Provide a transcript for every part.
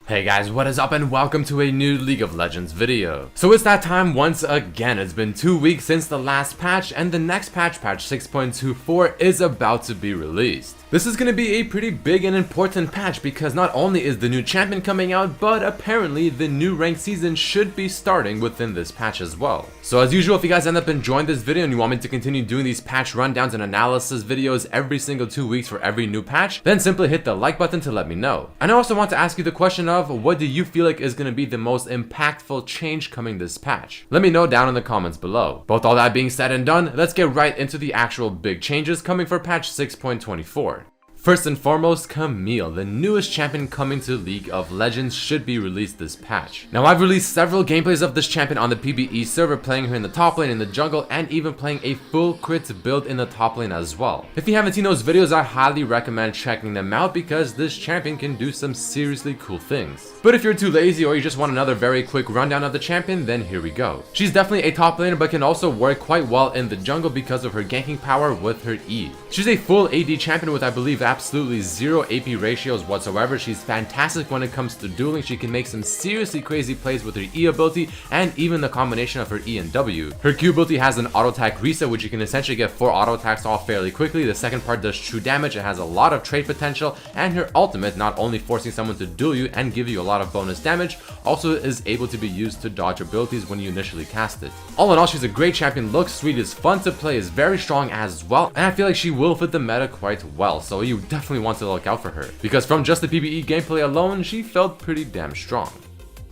Hey guys, what is up and welcome to a new League of Legends video. So it's that time once again. It's been 2 weeks since the last patch and the next patch 6.24 is about to be released. This is going to be a pretty big and important patch because not only is the new champion coming out, but apparently the new ranked season should be starting within this patch as well. So as usual, if you guys end up enjoying this video and you want me to continue doing these patch rundowns and analysis videos every single 2 weeks for every new patch, then simply hit the like button to let me know. And I also want to ask you the question of what do you feel like is going to be the most impactful change coming this patch? Let me know down in the comments below. Both all that being said and done, let's get right into the actual big changes coming for patch 6.24. First and foremost, Camille, the newest champion coming to League of Legends, should be released this patch. Now I've released several gameplays of this champion on the PBE server, playing her in the top lane, in the jungle, and even playing a full crit build in the top lane as well. If you haven't seen those videos, I highly recommend checking them out because this champion can do some seriously cool things. But if you're too lazy or you just want another very quick rundown of the champion, then here we go. She's definitely a top laner but can also work quite well in the jungle because of her ganking power with her E. She's a full AD champion with, I believe, absolutely zero AP ratios whatsoever. She's fantastic when it comes to dueling. She can make some seriously crazy plays with her E ability and even the combination of her E and W. Her Q ability has an auto attack reset, which you can essentially get 4 auto attacks off fairly quickly. The second part does true damage. It has a lot of trade potential, and her ultimate, not only forcing someone to duel you and give you a lot of bonus damage, also is able to be used to dodge abilities when you initially cast it. All in all, she's a great champion, looks sweet, is fun to play, is very strong as well, and I feel like she will fit the meta quite well, so you definitely want to look out for her, because from just the PBE gameplay alone, she felt pretty damn strong.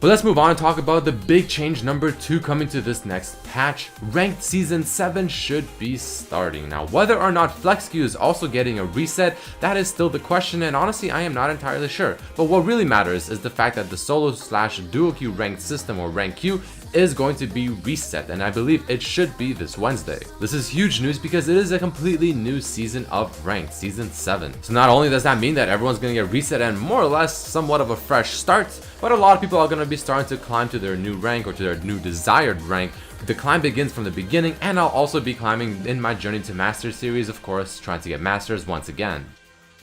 But let's move on and talk about the big change number 2 coming to this next patch. Ranked Season 7 should be starting. Now, whether or not Flex Q is also getting a reset, that is still the question, and honestly, I am not entirely sure. But what really matters is the fact that the solo/duo Q ranked system, or rank Q, is going to be reset, and I believe it should be this Wednesday. This is huge news because it is a completely new season of Ranked, Season 7. So not only does that mean that everyone's going to get reset and more or less somewhat of a fresh start, but a lot of people are going to be starting to climb to their new rank or to their new desired rank. The climb begins from the beginning, and I'll also be climbing in my Journey to Masters series, of course, trying to get Masters once again.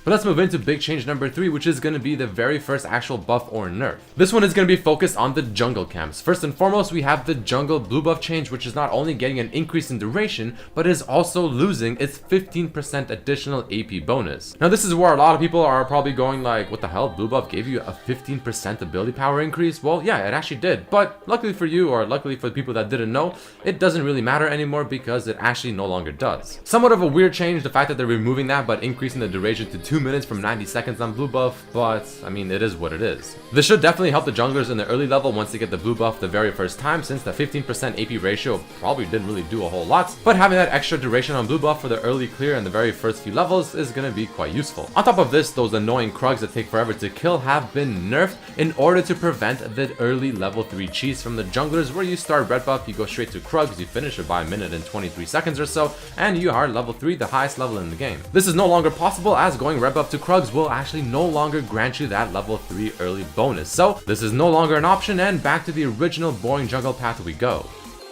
But let's move into big change number 3, which is going to be the very first actual buff or nerf. This one is going to be focused on the jungle camps. First and foremost, we have the jungle blue buff change, which is not only getting an increase in duration, but is also losing its 15% additional AP bonus. Now this is where a lot of people are probably going like, what the hell, blue buff gave you a 15% ability power increase? Well, yeah, it actually did, but luckily for you, or luckily for the people that didn't know, it doesn't really matter anymore because it actually no longer does. Somewhat of a weird change, the fact that they're removing that but increasing the duration to 2 minutes from 90 seconds on blue buff, but I mean, it is what it is. This should definitely help the junglers in the early level once they get the blue buff the very first time, since the 15% AP ratio probably didn't really do a whole lot, but having that extra duration on blue buff for the early clear and the very first few levels is going to be quite useful. On top of this, those annoying Krugs that take forever to kill have been nerfed in order to prevent the early level 3 cheese from the junglers, where you start red buff, you go straight to Krugs, you finish it by a minute and 23 seconds or so, and you are level 3, the highest level in the game. This is no longer possible, as going red buff to Krugs will actually no longer grant you that level 3 early bonus. So this is no longer an option, and back to the original boring jungle path we go.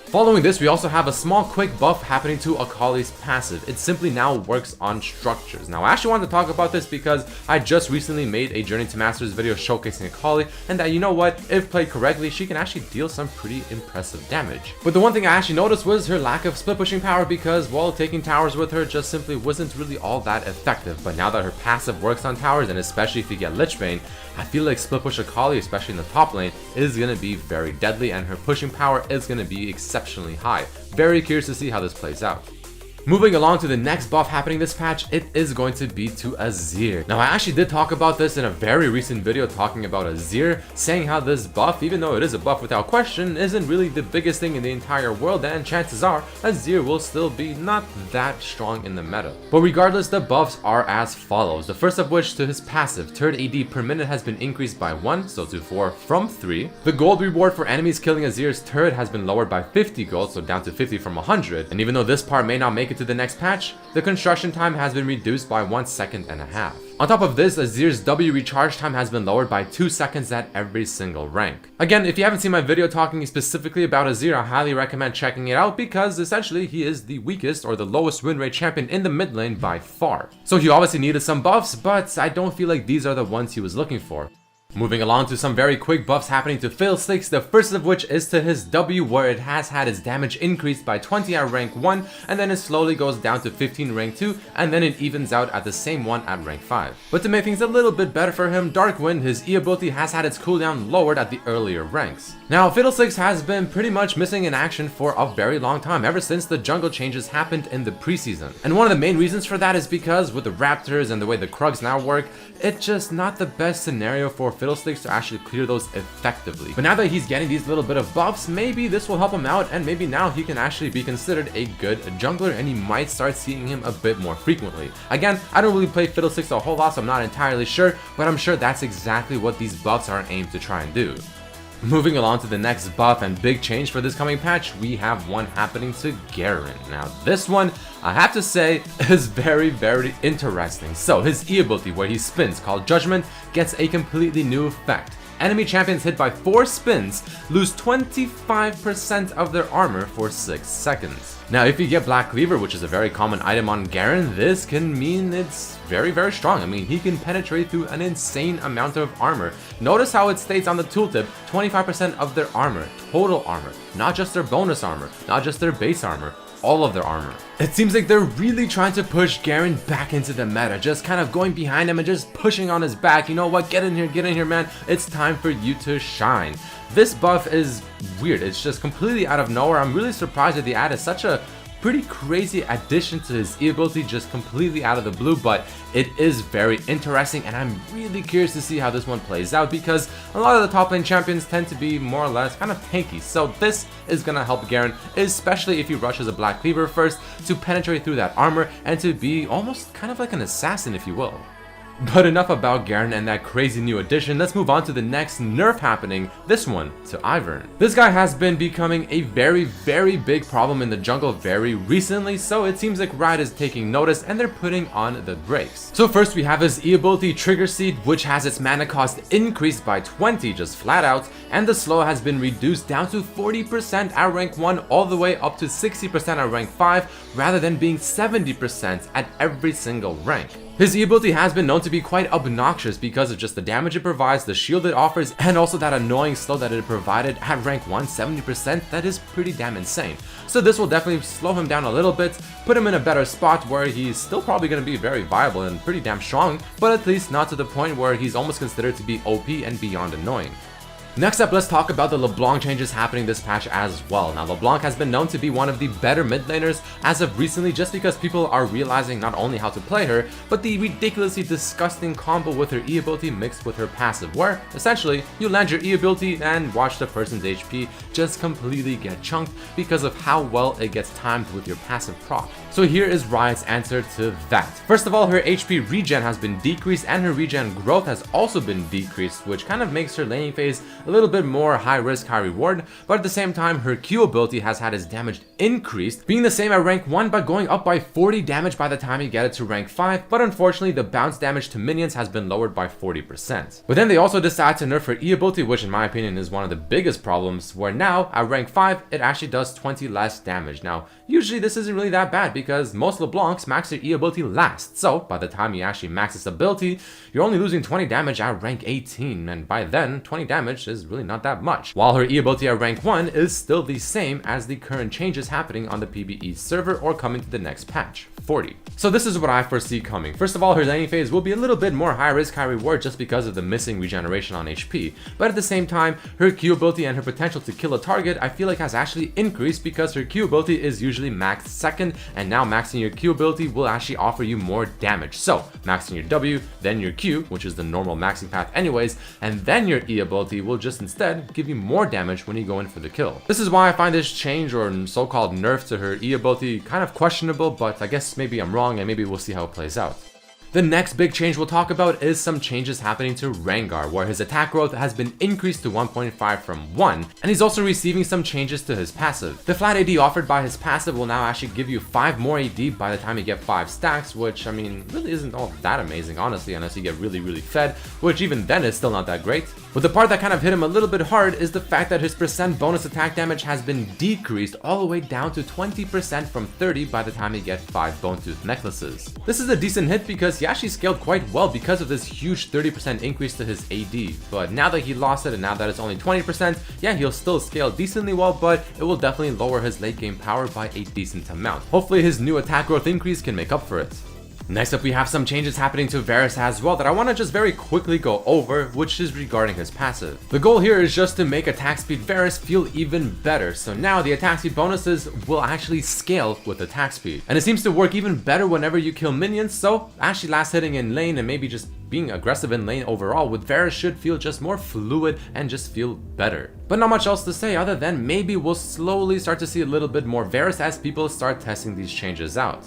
Following this, we also have a small quick buff happening to Akali's passive. It simply now works on structures. Now I actually wanted to talk about this because I just recently made a Journey to Masters video showcasing Akali, and that, you know what, if played correctly, she can actually deal some pretty impressive damage. But the one thing I actually noticed was her lack of split pushing power, because, well, taking towers with her just simply wasn't really all that effective. But now that her passive works on towers, and especially if you get Lich Bane, I feel like split push Akali, especially in the top lane, is going to be very deadly, and her pushing power is going to be exceptionally high. Very curious to see how this plays out. Moving along to the next buff happening this patch, it is going to be to Azir. Now I actually did talk about this in a very recent video talking about Azir, saying how this buff, even though it is a buff without question, isn't really the biggest thing in the entire world, and chances are Azir will still be not that strong in the meta. But regardless, the buffs are as follows. The first of which, to his passive, turret AD per minute has been increased by 1, so to 4 from 3. The gold reward for enemies killing Azir's turret has been lowered by 50 gold, so down to 50 from 100. And even though this part may not make it to the next patch, the construction time has been reduced by 1.5 seconds. On top of this, Azir's W recharge time has been lowered by 2 seconds at every single rank. Again, if you haven't seen my video talking specifically about Azir, I highly recommend checking it out because essentially he is the weakest or the lowest win rate champion in the mid lane by far. So he obviously needed some buffs, but I don't feel like these are the ones he was looking for. Moving along to some very quick buffs happening to Fiddlesticks, the first of which is to his W, where it has had its damage increased by 20 at rank 1, and then it slowly goes down to 15 rank 2, and then it evens out at the same one at rank 5. But to make things a little bit better for him, Dark Wind, his E ability, has had its cooldown lowered at the earlier ranks. Now, Fiddlesticks has been pretty much missing in action for a very long time, ever since the jungle changes happened in the preseason. And one of the main reasons for that is because with the Raptors and the way the Krugs now work, it's just not the best scenario for Fiddlesticks to actually clear those effectively. But now that he's getting these little bit of buffs, maybe this will help him out, and maybe now he can actually be considered a good jungler, and he might start seeing him a bit more frequently. Again, I don't really play Fiddlesticks a whole lot, so I'm not entirely sure, but I'm sure that's exactly what these buffs are aimed to try and do. Moving along to the next buff and big change for this coming patch, we have one happening to Garen. Now this one, I have to say, is very interesting. So his E ability, where he spins, called Judgment, gets a completely new effect. Enemy champions hit by 4 spins lose 25% of their armor for 6 seconds. Now if you get Black Cleaver, which is a very common item on Garen, this can mean it's very strong. I mean, he can penetrate through an insane amount of armor. Notice how it states on the tooltip, 25% of their armor, total armor, not just their bonus armor, not just their base armor, all of their armor. It seems like they're really trying to push Garen back into the meta, just kind of going behind him and just pushing on his back. You know what, get in here, man. It's time for you to shine. This buff is weird. It's just completely out of nowhere. I'm really surprised that they added such a pretty crazy addition to his E ability just completely out of the blue, but it is very interesting, and I'm really curious to see how this one plays out, because a lot of the top lane champions tend to be more or less kind of tanky. So this is gonna help Garen, especially if he rushes a Black Cleaver first, to penetrate through that armor and to be almost kind of like an assassin, if you will. But enough about Garen and that crazy new addition. Let's move on to the next nerf happening, this one to Ivern. This guy has been becoming a very big problem in the jungle very recently, so it seems like Riot is taking notice and they're putting on the brakes. So first we have his E ability Trigger Seed, which has its mana cost increased by 20 just flat out, and the slow has been reduced down to 40% at rank 1 all the way up to 60% at rank 5, rather than being 70% at every single rank. His E ability has been known to be quite obnoxious because of just the damage it provides, the shield it offers, and also that annoying slow that it provided at rank 1, 70%, that is pretty damn insane. So this will definitely slow him down a little bit, put him in a better spot where he's still probably going to be very viable and pretty damn strong, but at least not to the point where he's almost considered to be OP and beyond annoying. Next up, let's talk about the LeBlanc changes happening this patch as well. Now, LeBlanc has been known to be one of the better mid laners as of recently, just because people are realizing not only how to play her, but the ridiculously disgusting combo with her E ability mixed with her passive, where essentially you land your E ability and watch the person's HP just completely get chunked because of how well it gets timed with your passive proc. So here is Riot's answer to that. First of all, her HP regen has been decreased and her regen growth has also been decreased, which kind of makes her laning phase a little bit more high risk, high reward, but at the same time her Q ability has had its damage increased, being the same at rank 1 but going up by 40 damage by the time you get it to rank 5, but unfortunately the bounce damage to minions has been lowered by 40%. But then they also decide to nerf her E ability, which in my opinion is one of the biggest problems, where now at rank 5 it actually does 20 less damage. Now usually this isn't really that bad because most LeBlancs max their E ability last, so by the time you actually max this ability, you're only losing 20 damage at rank 18, and by then 20 damage is really not that much, while her E ability at rank 1 is still the same as the current changes happening on the PBE server or coming to the next patch, 40. So this is what I foresee coming. First of all, her laning phase will be a little bit more high risk, high reward just because of the missing regeneration on HP, but at the same time, her Q ability and her potential to kill a target I feel like has actually increased because her Q ability is usually maxed second, and now maxing your Q ability will actually offer you more damage. So maxing your W, then your Q, which is the normal maxing path anyways, and then your E ability will just instead give you more damage when you go in for the kill. This is why I find this change or so-called nerf to her E ability kind of questionable, but I guess maybe I'm wrong and maybe we'll see how it plays out. The next big change we'll talk about is some changes happening to Rengar, where his attack growth has been increased to 1.5 from 1, and he's also receiving some changes to his passive. The flat AD offered by his passive will now actually give you 5 more AD by the time you get 5 stacks, which I mean really isn't all that amazing honestly, unless you get really fed, which even then is still not that great. But the part that kind of hit him a little bit hard is the fact that his percent bonus attack damage has been decreased all the way down to 20% from 30 by the time you get 5 bone tooth necklaces. This is a decent hit because Varus, he actually scaled quite well because of this huge 30% increase to his AD, but now that he lost it and now that it's only 20%, yeah, he'll still scale decently well, but it will definitely lower his late game power by a decent amount. Hopefully his new attack growth increase can make up for it. Next up, we have some changes happening to Varus as well that I want to just very quickly go over, which is regarding his passive. The goal here is just to make attack speed Varus feel even better, so now the attack speed bonuses will actually scale with attack speed. And it seems to work even better whenever you kill minions, so actually last hitting in lane and maybe just being aggressive in lane overall with Varus should feel just more fluid and just feel better. But not much else to say other than maybe we'll slowly start to see a little bit more Varus as people start testing these changes out.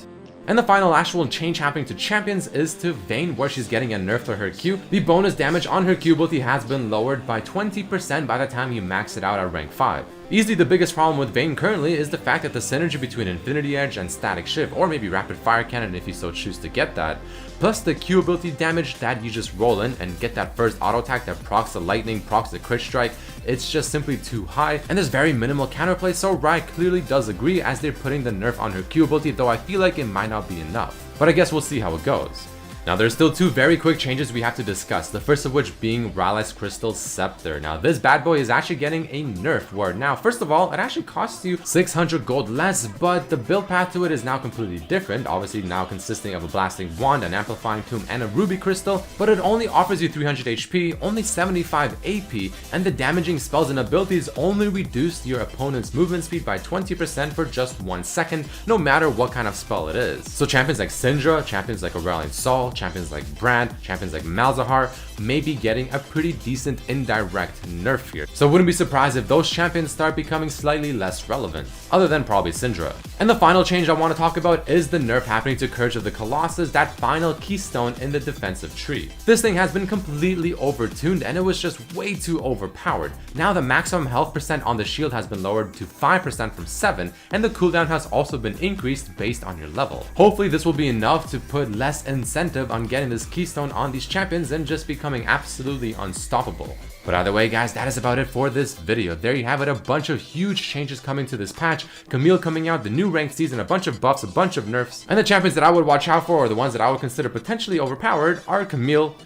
And the final actual change happening to champions is to Vayne, where she's getting a nerf to her Q. The bonus damage on her Q ability has been lowered by 20% by the time you max it out at rank 5. Easily the biggest problem with Vayne currently is the fact that the synergy between Infinity Edge and Static Shift, or maybe Rapid Fire Cannon if you so choose to get that, plus the Q ability damage that you just roll in and get that first auto attack that procs the lightning, procs the crit strike, it's just simply too high, and there's very minimal counterplay, so Riot clearly does agree as they're putting the nerf on her Q ability, though I feel like it might not be enough. But I guess we'll see how it goes. Now there's still two very quick changes we have to discuss, the first of which being Rylai's Crystal Scepter. Now this bad boy is actually getting a nerf where now first of all it actually costs you 600 gold less, but the build path to it is now completely different, obviously now consisting of a Blasting Wand, an Amplifying Tomb, and a Ruby Crystal, but it only offers you 300 HP, only 75 AP, and the damaging spells and abilities only reduce your opponent's movement speed by 20% for just 1 second, no matter what kind of spell it is. So champions like Syndra, champions like Aurelion Sol, champions like Brand, champions like Malzahar may be getting a pretty decent indirect nerf here. So I wouldn't be surprised if those champions start becoming slightly less relevant, other than probably Syndra. And the final change I want to talk about is the nerf happening to Courage of the Colossus, that final keystone in the defensive tree. This thing has been completely overtuned and it was just way too overpowered. Now the maximum health percent on the shield has been lowered to 5% from 7, and the cooldown has also been increased based on your level. Hopefully this will be enough to put less incentive on getting this keystone on these champions and just becoming absolutely unstoppable. But either way guys, that is about it for this video. There you have it, a bunch of huge changes coming to this patch, Camille coming out, the new ranked season, a bunch of buffs, a bunch of nerfs, and the champions that I would watch out for, or the ones that I would consider potentially overpowered, are Camille,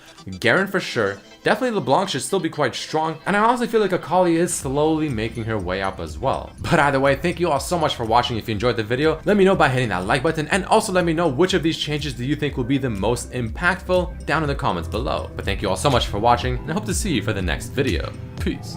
Garen for sure, definitely LeBlanc should still be quite strong, and I honestly feel like Akali is slowly making her way up as well. But either way, thank you all so much for watching. If you enjoyed the video, let me know by hitting that like button, and also let me know which of these changes do you think will be the most impactful down in the comments below. But thank you all so much for watching, and I hope to see you for the next video. Peace.